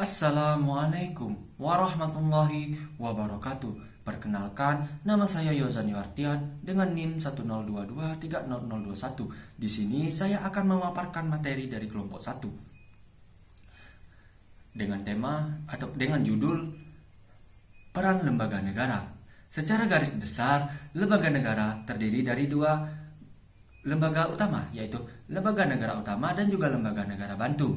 Assalamualaikum warahmatullahi wabarakatuh. Perkenalkan, nama saya Yozan Yuartian dengan NIM 1022300021. Di sini saya akan memaparkan materi dari kelompok 1 dengan tema atau dengan judul Peran Lembaga Negara. Secara garis besar, lembaga negara terdiri dari dua lembaga utama, yaitu lembaga negara utama dan juga lembaga negara bantu.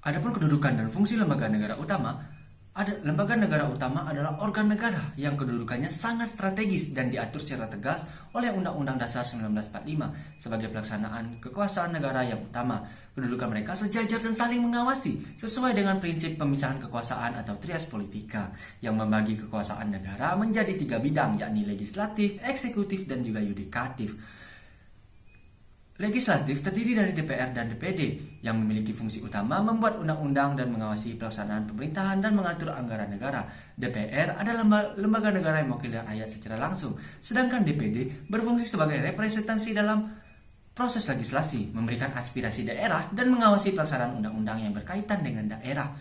Adapun kedudukan dan fungsi lembaga negara utama, lembaga negara utama adalah organ negara yang kedudukannya sangat strategis dan diatur secara tegas oleh Undang-Undang Dasar 1945 sebagai pelaksanaan kekuasaan negara yang utama. Kedudukan mereka sejajar dan saling mengawasi sesuai dengan prinsip pemisahan kekuasaan atau trias politika yang membagi kekuasaan negara menjadi 3 bidang, yakni legislatif, eksekutif, dan juga yudikatif. Legislatif terdiri dari DPR dan DPD yang memiliki fungsi utama membuat undang-undang dan mengawasi pelaksanaan pemerintahan dan mengatur anggaran negara. DPR adalah lembaga negara yang mewakili rakyat secara langsung, sedangkan DPD berfungsi sebagai representasi dalam proses legislasi, memberikan aspirasi daerah dan mengawasi pelaksanaan undang-undang yang berkaitan dengan daerah.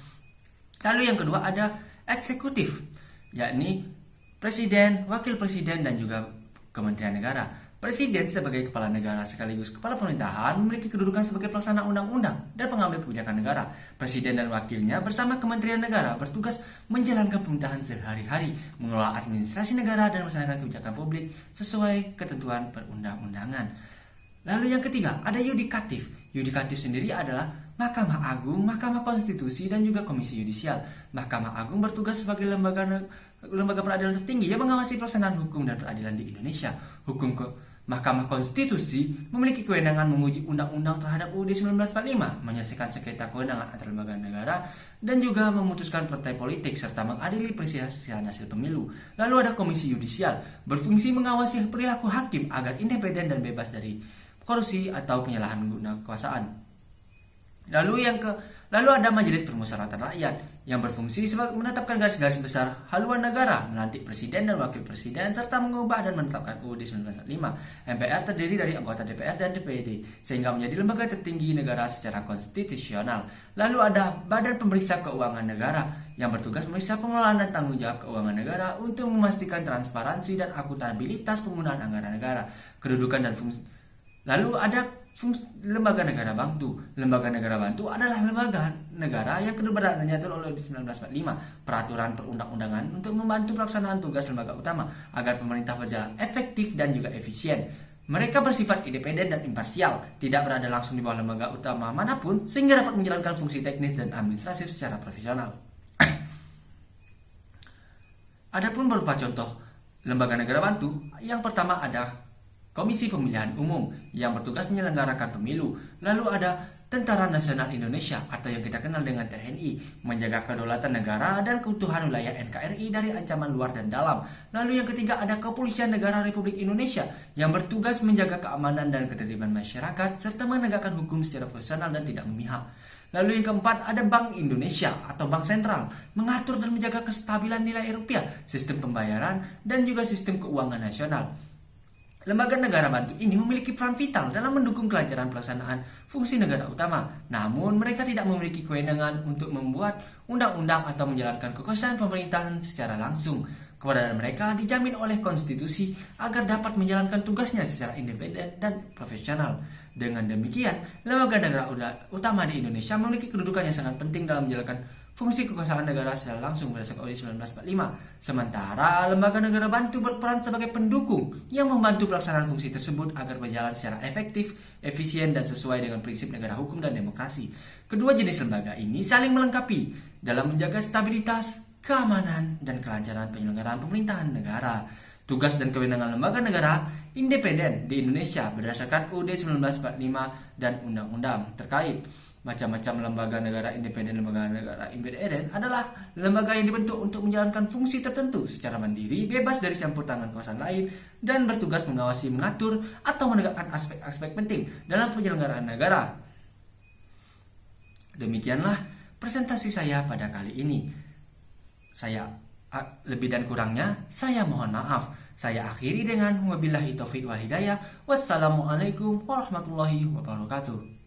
Lalu yang kedua ada eksekutif, yakni presiden, wakil presiden, dan juga kementerian negara. Presiden sebagai kepala negara sekaligus kepala pemerintahan memiliki kedudukan sebagai pelaksana undang-undang dan pengambil kebijakan negara. Presiden dan wakilnya bersama Kementerian Negara bertugas menjalankan pemerintahan sehari-hari, mengelola administrasi negara dan melaksanakan kebijakan publik sesuai ketentuan perundang-undangan. Lalu yang ketiga ada yudikatif. Yudikatif sendiri adalah Mahkamah Agung, Mahkamah Konstitusi, dan juga Komisi Yudisial. Mahkamah Agung bertugas sebagai lembaga peradilan tertinggi yang mengawasi pelaksanaan hukum dan peradilan di Indonesia. Mahkamah Konstitusi memiliki kewenangan menguji undang-undang terhadap UUD 1945, menyelesaikan sengketa kewenangan antar lembaga negara, dan juga memutuskan partai politik serta mengadili perselisihan hasil pemilu. Lalu ada Komisi Yudisial, berfungsi mengawasi perilaku hakim agar independen dan bebas dari korupsi atau penyalahan guna kekuasaan. Lalu ada Majelis Permusyawaratan Rakyat yang berfungsi sebagai menetapkan garis-garis besar haluan negara, melantik presiden dan wakil presiden, serta mengubah dan menetapkan UUD 1945. MPR terdiri dari anggota DPR dan DPD, sehingga menjadi lembaga tertinggi negara secara konstitusional. Lalu ada Badan Pemeriksa Keuangan Negara yang bertugas memeriksa pengelolaan dan tanggung jawab keuangan negara untuk memastikan transparansi dan akuntabilitas penggunaan anggaran negara. Kedudukan dan fungsi. Lalu ada Lembaga Negara Bantu. Lembaga Negara Bantu adalah lembaga negara yang keberadaannya diatur oleh 1945 peraturan perundang-undangan untuk membantu pelaksanaan tugas lembaga utama agar pemerintah berjalan efektif dan juga efisien. Mereka bersifat independen dan imparsial, tidak berada langsung di bawah lembaga utama manapun, sehingga dapat menjalankan fungsi teknis dan administratif secara profesional. Adapun berupa contoh lembaga negara bantu, yang pertama ada Komisi Pemilihan Umum yang bertugas menyelenggarakan pemilu. Lalu ada Tentara Nasional Indonesia atau yang kita kenal dengan TNI, menjaga kedaulatan negara dan keutuhan wilayah NKRI dari ancaman luar dan dalam. Lalu yang ketiga ada Kepolisian Negara Republik Indonesia yang bertugas menjaga keamanan dan ketertiban masyarakat serta menegakkan hukum secara profesional dan tidak memihak. Lalu yang keempat ada Bank Indonesia atau Bank Sentral, mengatur dan menjaga kestabilan nilai rupiah, sistem pembayaran, dan juga sistem keuangan nasional. Lembaga negara bantu ini memiliki peran vital dalam mendukung kelancaran pelaksanaan fungsi negara utama. Namun mereka tidak memiliki kewenangan untuk membuat undang-undang atau menjalankan kekuasaan pemerintahan secara langsung. Keberadaan mereka dijamin oleh konstitusi agar dapat menjalankan tugasnya secara independen dan profesional. Dengan demikian, lembaga negara utama di Indonesia memiliki kedudukan yang sangat penting dalam menjalankan fungsi kekuasaan negara secara langsung berdasarkan UUD 1945. Sementara lembaga negara bantu berperan sebagai pendukung yang membantu pelaksanaan fungsi tersebut agar berjalan secara efektif, efisien, dan sesuai dengan prinsip negara hukum dan demokrasi. Kedua jenis lembaga ini saling melengkapi dalam menjaga stabilitas, keamanan, dan kelancaran penyelenggaraan pemerintahan negara. Tugas dan kewenangan lembaga negara independen di Indonesia berdasarkan UUD 1945 dan undang-undang terkait. Macam-macam lembaga negara independen adalah lembaga yang dibentuk untuk menjalankan fungsi tertentu secara mandiri, bebas dari campur tangan kekuasaan lain, dan bertugas mengawasi, mengatur, atau menegakkan aspek-aspek penting dalam penyelenggaraan negara. Demikianlah presentasi saya pada kali ini. Lebih dan kurangnya saya mohon maaf. Saya akhiri dengan wabillahi taufiq wal hidayah. Wassalamualaikum warahmatullahi wabarakatuh.